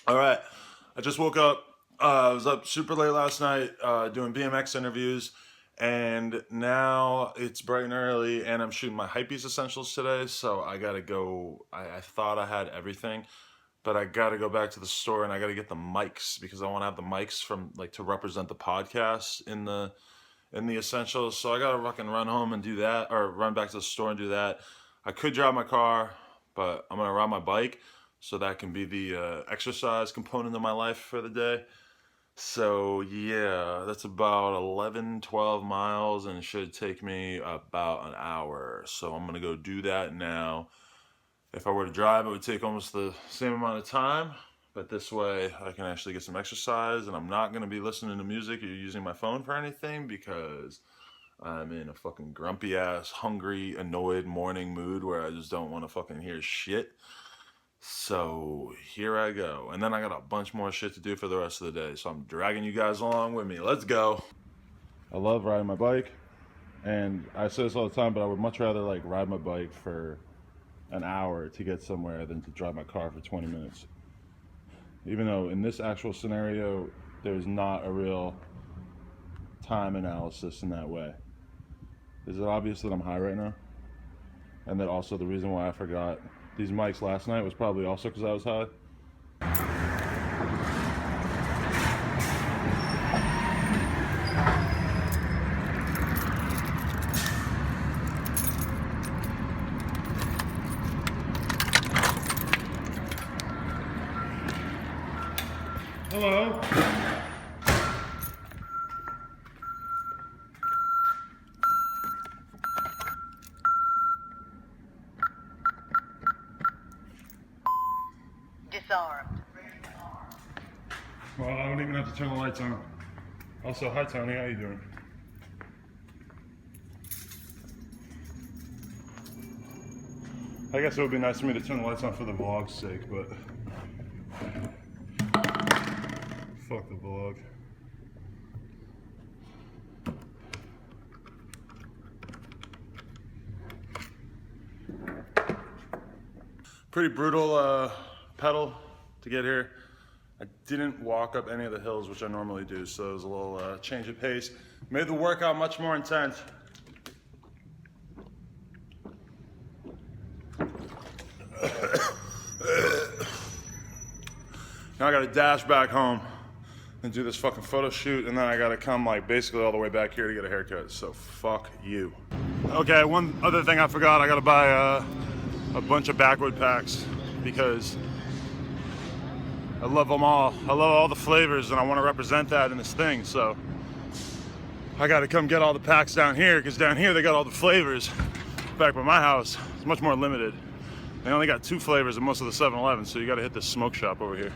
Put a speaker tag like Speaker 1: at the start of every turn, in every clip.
Speaker 1: All right, I just woke up. I was up super late last night doing BMX interviews, and now it's bright and early, and I'm shooting my Hypebeast Essentials today. So I gotta go. I thought I had everything, but I gotta go back to the store and I gotta get the mics because I want to have the mics from like to represent the podcast in the essentials. So I gotta fucking run home and do that, or run back to the store and do that. I could drive my car, but I'm gonna ride my bike, so that can be the exercise component of my life for the day. So yeah, that's about 11, 12 miles, and it should take me about an hour. So I'm gonna go do that now. If I were to drive, it would take almost the same amount of time, but this way I can actually get some exercise, and I'm not gonna be listening to music or using my phone for anything because I'm in a fucking grumpy ass, hungry, annoyed morning mood where I just don't want to fucking hear shit. So here I go. And then I got a bunch more shit to do for the rest of the day. So I'm dragging you guys along with me. Let's go. I love riding my bike. And I say this all the time, but I would much rather like ride my bike for an hour to get somewhere than to drive my car for 20 minutes. Even though in this actual scenario, there's not a real time analysis in that way. Is it obvious that I'm high right now? And that also the reason why I forgot these mics last night was probably also because I was high. Hello.
Speaker 2: Disarmed.
Speaker 1: Well, I don't even have to turn the lights on. Also, hi Tony, how you doing? I guess it would be nice for me to turn the lights on for the vlog's sake, but fuck the vlog. Pretty brutal pedal to get here. I didn't walk up any of the hills, which I normally do, so it was a little change of pace. Made the workout much more intense. Now I gotta dash back home and do this fucking photo shoot, and then I gotta come like basically all the way back here to get a haircut, so fuck you. Okay, one other thing I forgot, I gotta buy a bunch of backwood packs because I love them all. I love all the flavors and I want to represent that in this thing, so I gotta come get all the packs down here because down here they got all the flavors. Back by my house, it's much more limited. They only got 2 flavors in most of the 7-Elevens, so you gotta hit this smoke shop over here.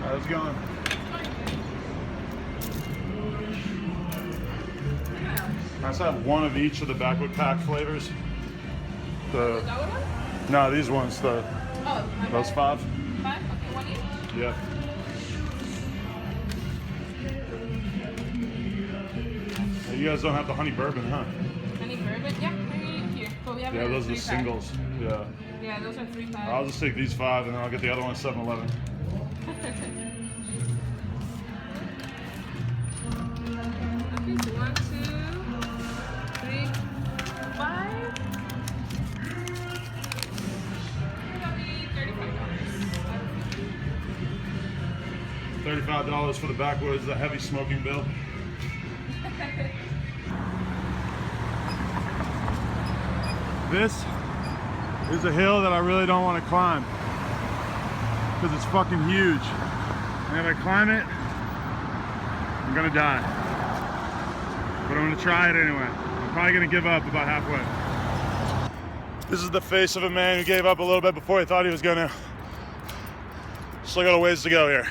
Speaker 1: How's it going? I just have one of each of the backwood pack flavors. No, these ones. Those 5.
Speaker 3: 5? Okay, one each?
Speaker 1: Yeah. You guys don't have the honey bourbon, huh?
Speaker 3: Honey bourbon? Yeah, maybe here. But we have
Speaker 1: Yeah, those are the singles. Yeah.
Speaker 3: Yeah, those are 3 packs.
Speaker 1: I'll just take these 5 and then I'll get the other one at 7-Eleven.
Speaker 3: Okay, so 1, 2, 3, 5. That'll be $35.
Speaker 1: $35 for the backwoods, the heavy smoking bill. This is a hill that I really don't want to climb because it's fucking huge. And if I climb it, I'm gonna die. But I'm gonna try it anyway. I'm probably gonna give up about halfway. This is the face of a man who gave up a little bit before he thought he was gonna. Still got a ways to go here.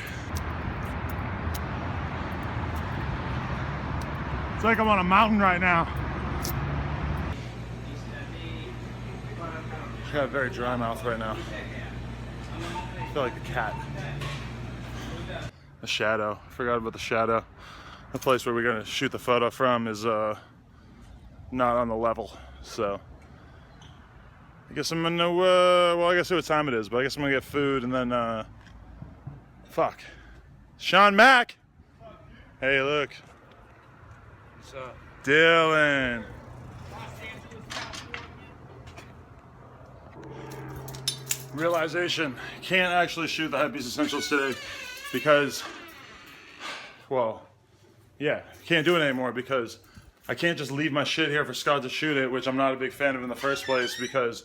Speaker 1: It's like I'm on a mountain right now. I got a very dry mouth right now. I feel like a cat. The shadow. I forgot about the shadow. The place where we're gonna shoot the photo from is not on the level, so I guess I'm gonna, well, I guess see what time it is, but I guess I'm gonna get food and then, fuck. Sean Mack! Hey, look.
Speaker 2: What's up?
Speaker 1: Dylan. Realization, can't actually shoot the Hypebeast Essentials today because, well, yeah, can't do it anymore because I can't just leave my shit here for Scott to shoot it, which I'm not a big fan of in the first place because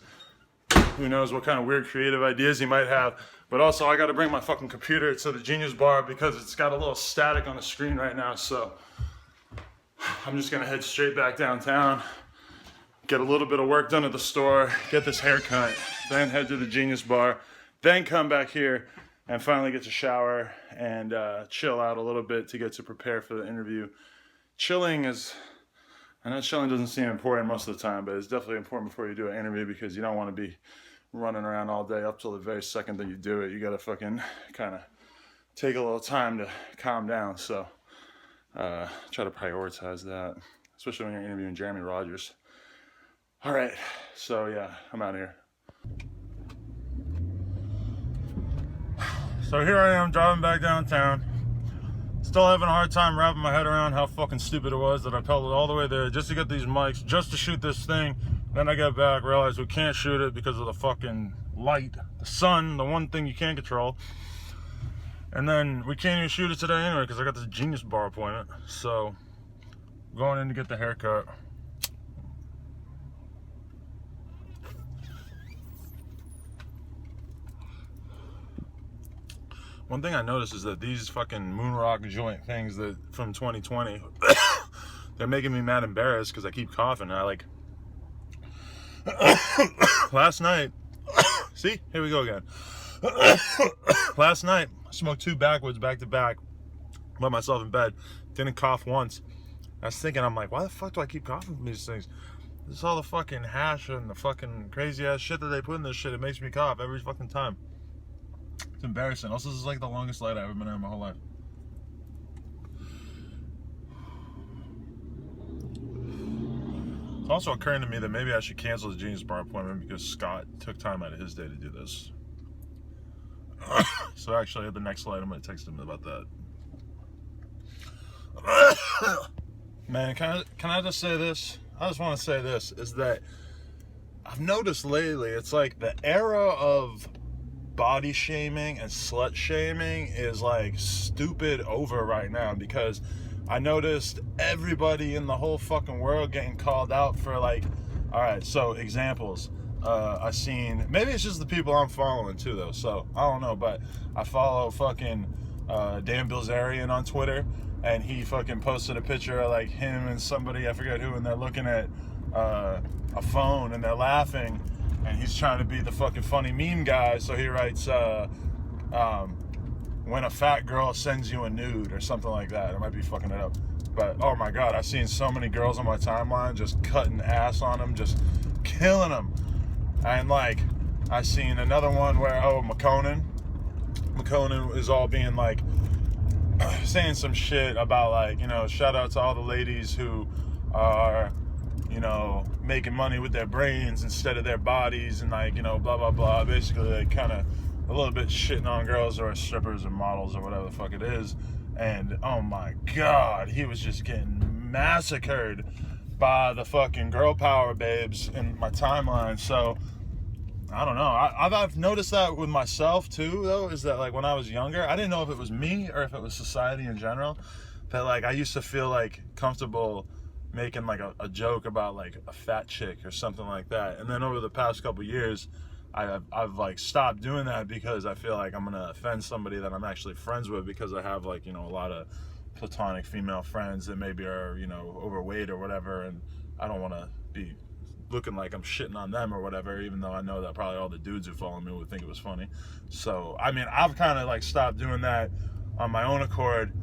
Speaker 1: who knows what kind of weird creative ideas he might have. But also I gotta bring my fucking computer to the Genius Bar because it's got a little static on the screen right now, so I'm just gonna head straight back downtown, get a little bit of work done at the store, get this haircut, then head to the Genius Bar, then come back here and finally get to shower and chill out a little bit to get to prepare for the interview. Chilling is, I know chilling doesn't seem important most of the time, but it's definitely important before you do an interview because you don't want to be running around all day up till the very second that you do it. You gotta fucking kind of take a little time to calm down. So try to prioritize that, especially when you're interviewing Jeremy Rogers. All right, so yeah, I'm out of here. So here I am driving back downtown. Still having a hard time wrapping my head around how fucking stupid it was that I pedaled all the way there just to get these mics, just to shoot this thing. Then I get back, realize we can't shoot it because of the fucking light, the sun, the one thing you can't control. And then we can't even shoot it today anyway because I got this Genius Bar appointment. So, going in to get the haircut. One thing I noticed is that these fucking Moonrock joint things that from 2020, they're making me mad embarrassed because I keep coughing. I like, last night, see, here we go again. Last night, I smoked 2 backwoods back to back, let myself in bed, didn't cough once. I was thinking, I'm like, why the fuck do I keep coughing from these things? This is all the fucking hash and the fucking crazy ass shit that they put in this shit. It makes me cough every fucking time. It's embarrassing. Also, this is like the longest light I've ever been in my whole life. It's also occurring to me that maybe I should cancel the Genius Bar appointment because Scott took time out of his day to do this. So actually, at the next light, I'm going to text him about that. Man, can I just say this? I just want to say this, is that I've noticed lately, it's like the era of body shaming and slut shaming is like stupid over right now because I noticed everybody in the whole fucking world getting called out for like, all right, so examples. I seen, maybe it's just the people I'm following too though, so I don't know, but I follow fucking Dan Bilzerian on Twitter, and he fucking posted a picture of like him and somebody, I forget who, and they're looking at a phone and they're laughing, and he's trying to be the fucking funny meme guy, so he writes, when a fat girl sends you a nude or something like that. I might be fucking it up, but oh my god, I've seen so many girls on my timeline just cutting ass on them, just killing them. And like, I seen another one where, McConan is all being like, saying some shit about like, you know, shout out to all the ladies who are, you know, making money with their brains instead of their bodies, and like, you know, blah blah blah, basically like kind of a little bit shitting on girls or strippers or models or whatever the fuck it is. And oh my god, he was just getting massacred by the fucking girl power babes in my timeline. So I don't know, I've noticed that with myself too though, is that like when I was younger, I didn't know if it was me or if it was society in general, that like I used to feel like comfortable making like a joke about like a fat chick or something like that. And then over the past couple years, I've like stopped doing that because I feel like I'm gonna offend somebody that I'm actually friends with, because I have like, you know, a lot of platonic female friends that maybe are, you know, overweight or whatever, and I don't want to be looking like I'm shitting on them or whatever, even though I know that probably all the dudes who follow me would think it was funny. So I mean, I've kind of like stopped doing that on my own accord,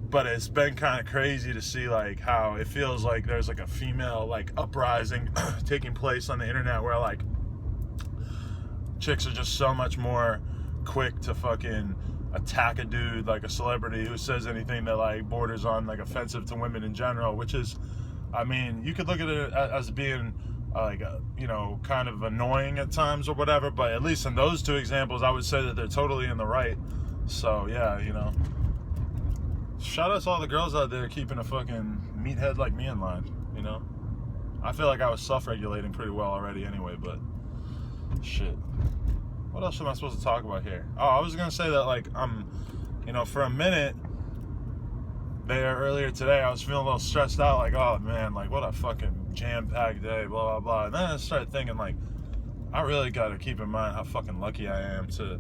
Speaker 1: but it's been kind of crazy to see like how it feels like there's like a female like uprising taking place on the internet, where like chicks are just so much more quick to fucking attack a dude, like a celebrity who says anything that like borders on like offensive to women in general, which is, I mean, you could look at it as being you know, kind of annoying at times or whatever. But at least in those two examples, I would say that they're totally in the right. So yeah, you know, shout out to all the girls out there keeping a fucking meathead like me in line. You know, I feel like I was self-regulating pretty well already anyway. But shit, what else am I supposed to talk about here? Oh, I was gonna say that like you know, for a minute there earlier today, I was feeling a little stressed out, like, oh man, like what a fucking jam-packed day, blah blah blah. And then I started thinking, like, I really got to keep in mind how fucking lucky I am to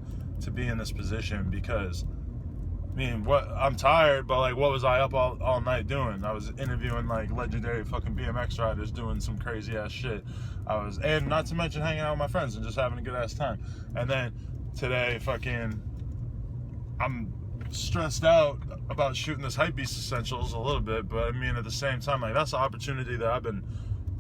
Speaker 1: be in this position, because I mean, I'm tired, but like, what was I up all night doing? I was interviewing like legendary fucking BMX riders, doing some crazy ass shit. And not to mention hanging out with my friends and just having a good ass time. And then today, fucking, I'm stressed out about shooting this Hypebeast Essentials a little bit, but I mean, at the same time, like, that's an opportunity that I've been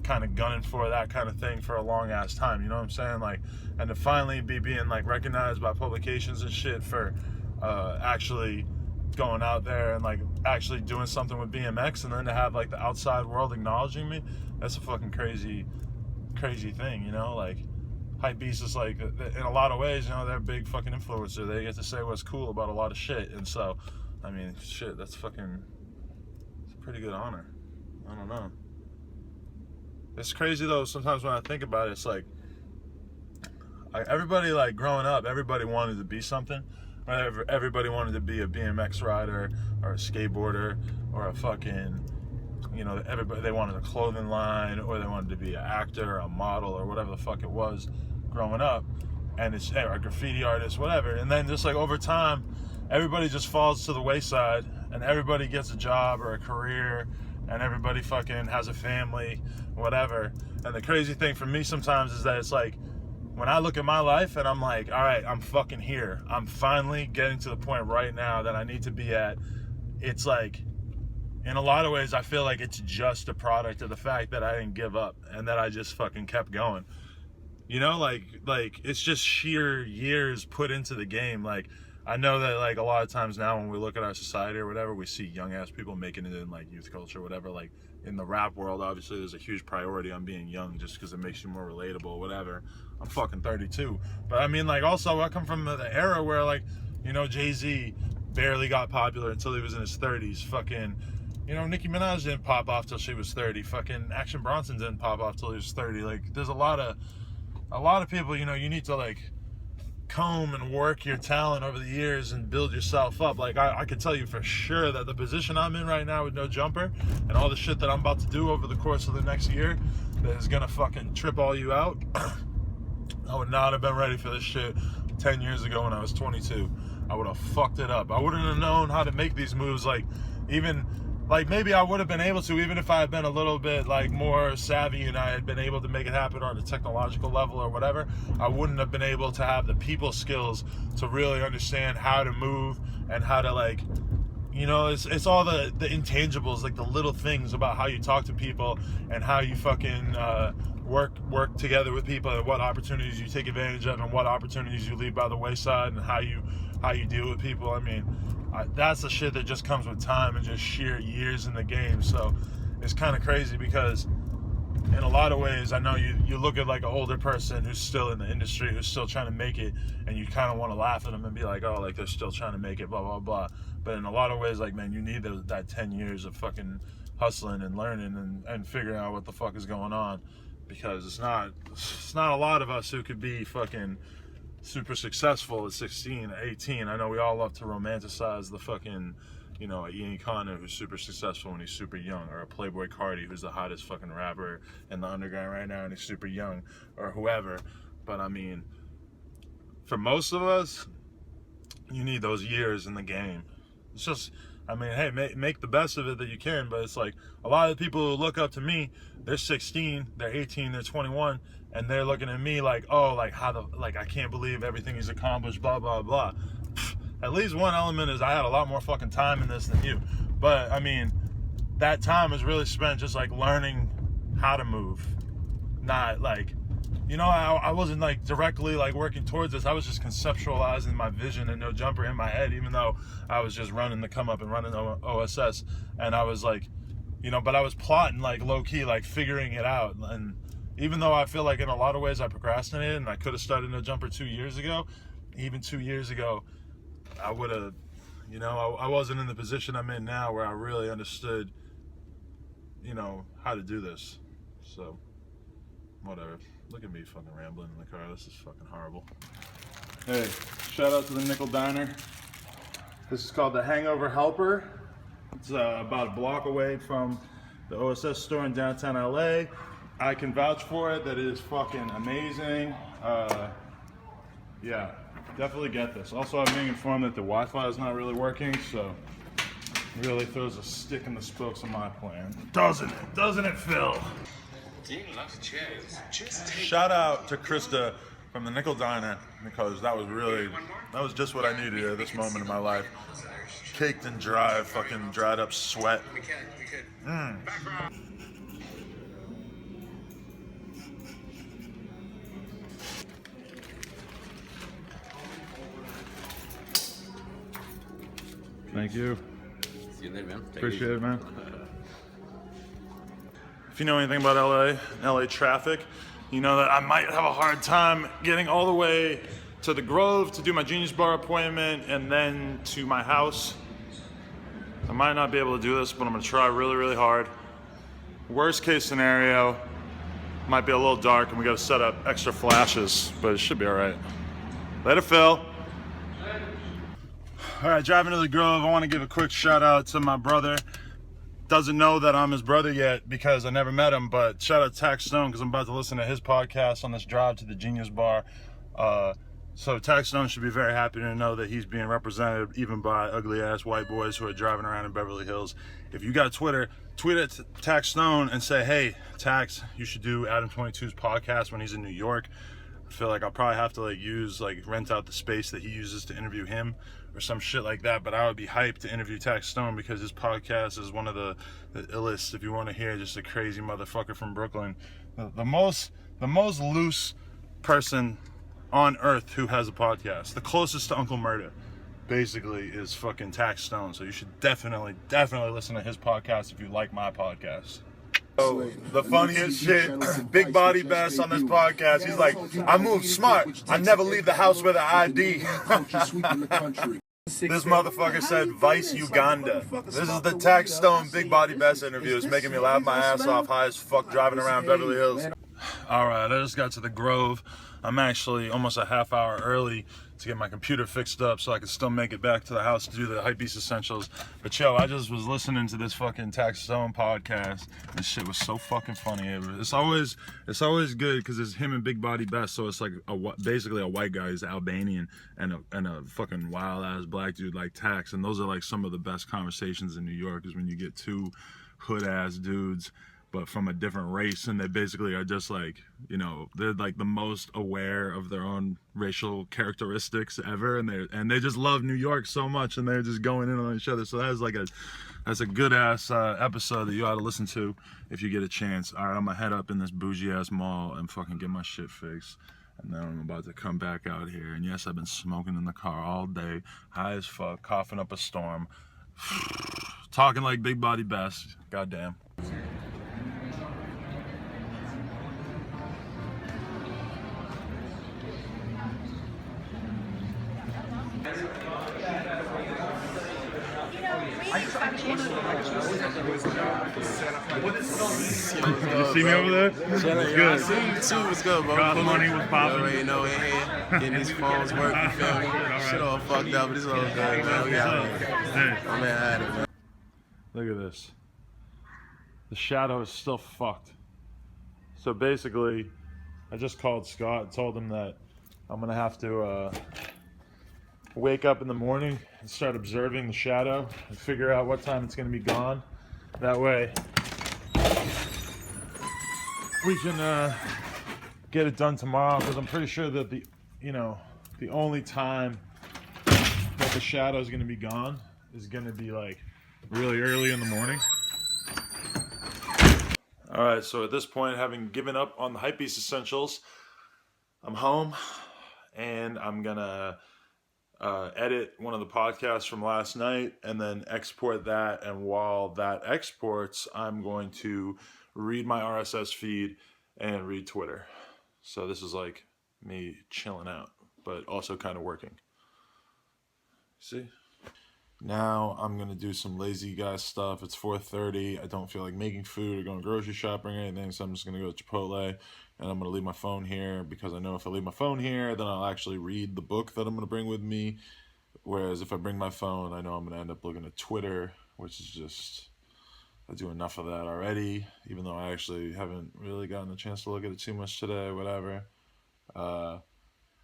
Speaker 1: kind of gunning for, that kind of thing, for a long ass time, you know what I'm saying? Like, and to finally be being like recognized by publications and shit for actually going out there and like actually doing something with BMX, and then to have like the outside world acknowledging me, that's a fucking crazy thing, you know? Like, Hypebeast is like, in a lot of ways, you know, they're a big fucking influencer. They get to say what's cool about a lot of shit, and so, I mean, shit, it's a pretty good honor. I don't know. It's crazy though, sometimes when I think about it, it's like, everybody, like, growing up, everybody wanted to be something. Right? Everybody wanted to be a BMX rider or a skateboarder or a fucking, you know, everybody, they wanted a clothing line, or they wanted to be an actor or a model or whatever the fuck it was growing up, and it's a graffiti artist, whatever. And then just like over time, everybody just falls to the wayside, and everybody gets a job or a career, and everybody fucking has a family, whatever. And the crazy thing for me sometimes is that it's like, when I look at my life and I'm like, all right, I'm fucking here. I'm finally getting to the point right now that I need to be at. It's like, in a lot of ways, I feel like it's just a product of the fact that I didn't give up and that I just fucking kept going. You know, like it's just sheer years put into the game. Like, I know that like a lot of times now when we look at our society or whatever, we see young ass people making it in like youth culture or whatever. Like in the rap world, obviously there's a huge priority on being young just because it makes you more relatable, whatever. I'm fucking 32. But I mean, like, also I come from the era where, like, you know, Jay-Z barely got popular until he was in his 30s. Fucking, you know, Nicki Minaj didn't pop off till she was 30. Fucking Action Bronson didn't pop off till he was 30. Like, there's a lot of people, you know, you need to like comb and work your talent over the years and build yourself up. Like, I can tell you for sure that the position I'm in right now with No Jumper and all the shit that I'm about to do over the course of the next year that is gonna fucking trip all you out. I would not have been ready for this shit 10 years ago when I was 22. I would have fucked it up. I wouldn't have known how to make these moves. Like, even, like, maybe I would have been able to, even if I had been a little bit, like, more savvy and I had been able to make it happen on a technological level or whatever, I wouldn't have been able to have the people skills to really understand how to move and how to, like, you know, it's all the intangibles, like the little things about how you talk to people and how you fucking work together with people, and what opportunities you take advantage of and what opportunities you leave by the wayside, and how you deal with people. I mean, that's the shit that just comes with time and just sheer years in the game. So it's kind of crazy because in a lot of ways, I know you look at like an older person who's still in the industry, who's still trying to make it, and you kind of want to laugh at them and be like, oh, like they're still trying to make it, blah, blah, blah. But in a lot of ways, like, man, you need that 10 years of fucking hustling and learning and figuring out what the fuck is going on, because it's not a lot of us who could be fucking super successful at 16 or 18. I know we all love to romanticize the fucking, you know, a Ian Connor who's super successful when he's super young, or a Playboy Cardi who's the hottest fucking rapper in the underground right now and he's super young, or whoever. But I mean, for most of us, you need those years in the game. It's just, I mean, hey, make the best of it that you can. But it's like, a lot of the people who look up to me, they're 16, they're 18, they're 21, and they're looking at me like, oh, like, I can't believe everything he's accomplished, blah, blah, blah. At least one element is I had a lot more fucking time in this than you. But I mean, that time is really spent just like learning how to move. Not like, you know, I wasn't like directly like working towards this. I was just conceptualizing my vision and No Jumper in my head, even though I was just running the come up and running OSS. And I was like, you know, but I was plotting like low key, like figuring it out. And even though I feel like in a lot of ways I procrastinated and I could have started No Jumper 2 years ago, even 2 years ago, I would have, you know, I wasn't in the position I'm in now where I really understood, you know, how to do this. So, whatever. Look at me fucking rambling in the car. This is fucking horrible. Hey, shout out to the Nickel Diner. This is called the Hangover Helper. It's about a block away from the OSS store in downtown LA. I can vouch for it that it is fucking amazing. Yeah, definitely get this. Also, I'm being informed that the Wi-Fi is not really working, so it really throws a stick in the spokes of my plan. Doesn't it? Doesn't it, Phil? Shout out to Krista from the Nickel Diner, because that was just what I needed at this moment in my life. Caked and dry, fucking dried up sweat. Thank you.
Speaker 2: See you later, man.
Speaker 1: Appreciate it, man. If you know anything about LA traffic, you know that I might have a hard time getting all the way to the Grove to do my Genius Bar appointment and then to my house. I might not be able to do this, but I'm gonna try really, really hard. Worst case scenario, might be a little dark and we gotta set up extra flashes, but it should be all right. Later, Phil. All right, driving to the Grove, I wanna give a quick shout out to my brother. Doesn't know that I'm his brother yet because I never met him, but shout out Tax Stone because I'm about to listen to his podcast on this drive to the Genius Bar. So Tax Stone should be very happy to know that he's being represented even by ugly ass white boys who are driving around in Beverly Hills. If you got Twitter, tweet at Tax Stone and say, hey, Tax, you should do Adam 22's podcast when he's in New York. I feel like I'll probably have to rent out the space that he uses to interview him or some shit like that, but I would be hyped to interview Tax Stone because his podcast is one of the illest, if you want to hear just a crazy motherfucker from Brooklyn. The most loose person on earth who has a podcast. The closest to Uncle Murda, basically, is fucking Tax Stone. So you should definitely listen to his podcast if you like my podcast. So the funniest shit, Big Body Bass on this podcast, he's like, I move smart. I never leave the house with an ID. This motherfucker said Vice Uganda. This is the Tax Stone Big Body Bass interview. It's making me laugh my ass off, high as fuck, driving around Beverly Hills. All right, I just got to the Grove. I'm actually almost a half hour early to get my computer fixed up so I can still make it back to the house to do the Hypebeast Essentials. But yo, I just was listening to this fucking Tax Stone podcast. This shit was so fucking funny. It's always good because it's him and Big Body Best. So it's like basically a white guy who's Albanian and a fucking wild ass black dude like Tax. And those are like some of the best conversations in New York is when you get two hood ass dudes but from a different race, and they basically are just like, you know, they're like the most aware of their own racial characteristics ever, and they just love New York so much, and they're just going in on each other. So that's a good ass episode that you ought to listen to if you get a chance. All right, I'm gonna head up in this bougie ass mall and fucking get my shit fixed, and then I'm about to come back out here. And yes, I've been smoking in the car all day, high as fuck, coughing up a storm, talking like Big Body Bass. Goddamn. You see me over there? It's good.
Speaker 2: I see you too. What's good, bro?
Speaker 1: Got money was popping.
Speaker 2: You already know in here. Getting these phones working. You feel me? Shit all fucked up, but it's all good, man. We out here. I'm at it, man.
Speaker 1: Look at this. The shadow is still fucked. So basically, I just called Scott and told him that I'm gonna have to wake up in the morning and start observing the shadow and figure out what time it's gonna be gone. That way we can get it done tomorrow, because I'm pretty sure that the only time that the shadow is gonna be gone is gonna be like really early in the morning. All right, so at this point, having given up on the Hypebeast Essentials, I'm home and I'm gonna edit one of the podcasts from last night and then export that. And while that exports, I'm going to read my RSS feed and read Twitter. So this is like me chilling out, but also kind of working. See? Now I'm gonna do some lazy guy stuff. It's 4:30. I don't feel like making food or going grocery shopping or anything, so I'm just gonna go to Chipotle, and I'm gonna leave my phone here because I know if I leave my phone here, then I'll actually read the book that I'm gonna bring with me. Whereas if I bring my phone, I know I'm gonna end up looking at Twitter, which is just, I do enough of that already. Even though I actually haven't really gotten a chance to look at it too much today. Whatever.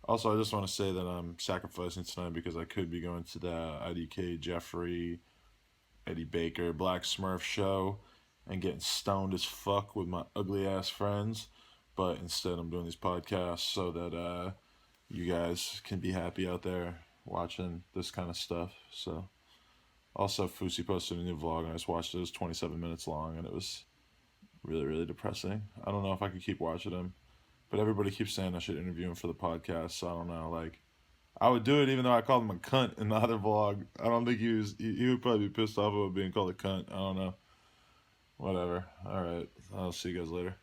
Speaker 1: Also, I just want to say that I'm sacrificing tonight because I could be going to the IDK Jeffrey, Eddie Baker, Black Smurf show and getting stoned as fuck with my ugly ass friends. But instead, I'm doing these podcasts so that you guys can be happy out there watching this kind of stuff. So, also, Fusi posted a new vlog and I just watched it. It was 27 minutes long and it was really, really depressing. I don't know if I could keep watching him. But everybody keeps saying I should interview him for the podcast, so I don't know. Like, I would do it even though I called him a cunt in the other vlog. I don't think he would probably be pissed off about being called a cunt. I don't know. Whatever. All right. I'll see you guys later.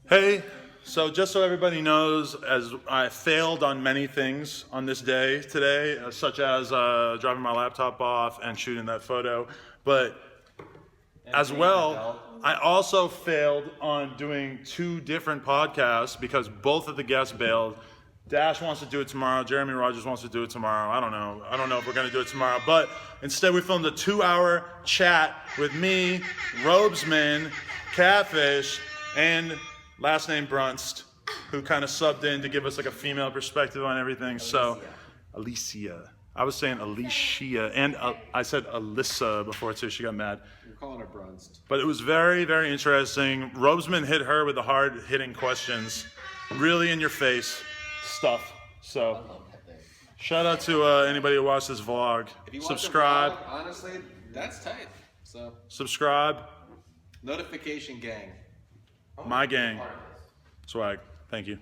Speaker 1: Hey, so just so everybody knows, as I failed on many things on this day today, such as driving my laptop off and shooting that photo, but as well, I also failed on doing 2 different podcasts because both of the guests bailed. Dash wants to do it tomorrow. Jeremy Rogers wants to do it tomorrow. I don't know if we're going to do it tomorrow. But instead, we filmed a 2-hour chat with me, Robesman, Catfish, and last name Brunst, who kind of subbed in to give us like a female perspective on everything. So, Alicia. I was saying Alicia, and I said Alyssa before too. She got mad.
Speaker 4: You're calling her Brunst.
Speaker 1: But it was very, very interesting. Robesman hit her with the hard-hitting questions, really in your face stuff. So, shout out to anybody who watched this vlog.
Speaker 4: If you watch
Speaker 1: Subscribe.
Speaker 4: the vlog, honestly, that's tight. So,
Speaker 1: Subscribe.
Speaker 4: notification gang.
Speaker 1: My gang. Swag. Thank you.